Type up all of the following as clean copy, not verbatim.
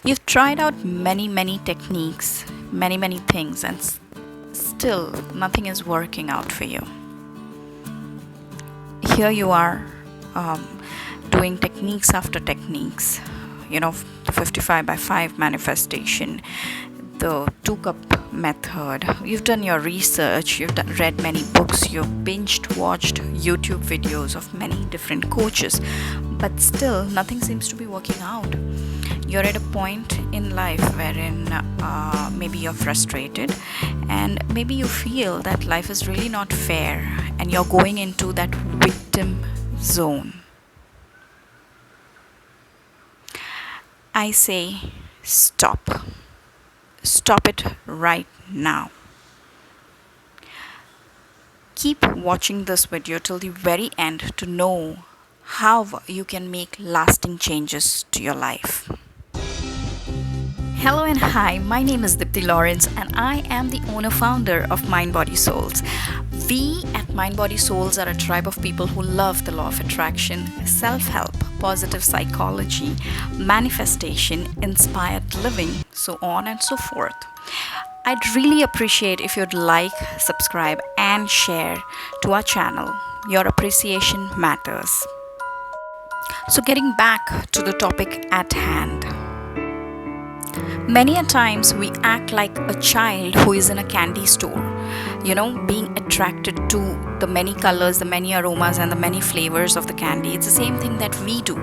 You've tried out many techniques, many things, and still nothing is working out for you. Here you are, doing techniques after techniques, the 55 by 5 manifestation, the 2 cup method. You've done your research, read many books, you've binged watched YouTube videos of many different coaches, but still nothing seems to be working out. You're at a point in life wherein maybe you're frustrated, and maybe you feel that life is really not fair, and you're going into that victim zone. I say stop. Stop it right now. Keep watching this video till the very end to know how you can make lasting changes to your life. Hello and hi, my name is Diptii Lawreince and I am the owner-founder of Mind Body Souls. We at Mind Body Souls are a tribe of people who love the law of attraction, self-help, positive psychology, manifestation, inspired living, so on and so forth. I'd really appreciate if you'd like, subscribe and share to our channel. Your appreciation matters. So getting back to the topic at hand. Many a times we act like a child who is in a candy store, being attracted to the many colors, the many aromas, and the many flavors of the candy. It's the same thing that we do.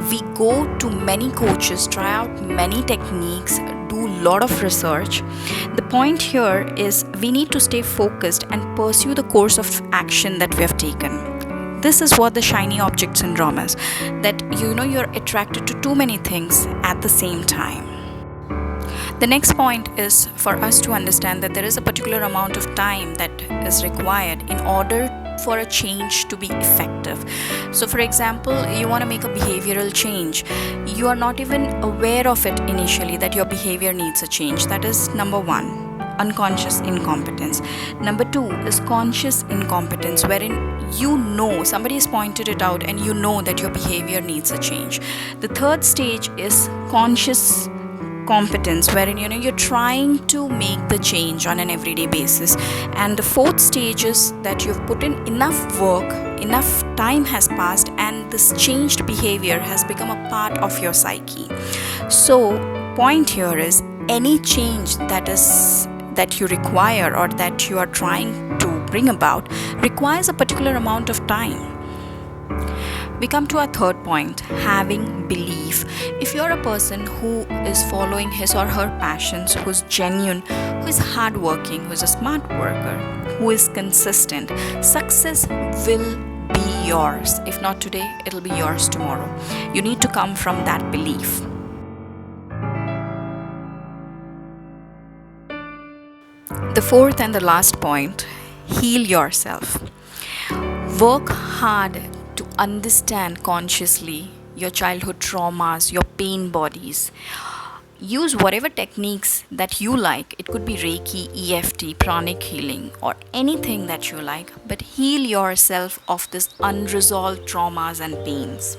We go to many coaches, try out many techniques, do a lot of research. The point here is we need to stay focused and pursue the course of action that we have taken. This is what the shiny object syndrome is, that you're attracted to too many things at the same time. The next point is for us to understand that there is a particular amount of time that is required in order for a change to be effective. So for example, you want to make a behavioral change. You are not even aware of it initially that your behavior needs a change. That is number one, unconscious incompetence. Number two is conscious incompetence, wherein somebody has pointed it out and you know that your behavior needs a change. The third stage is conscious competence, wherein you're trying to make the change on an everyday basis. And the fourth stage is that you've put in enough work, enough time has passed, and this changed behavior has become a part of your psyche. So point here is any change that you require or that you are trying to bring about requires a particular amount of time. We come to our third point, having belief. If you're a person who is following his or her passions, who's genuine, who is hardworking, who is a smart worker, who is consistent, success will be yours. If not today, it'll be yours tomorrow. You need to come from that belief. The fourth and the last point, heal yourself. Work hard to understand consciously your childhood traumas, your pain bodies. Use whatever techniques that you like. It could be reiki, EFT, pranic healing, or anything that you like, but heal yourself of this unresolved traumas and pains.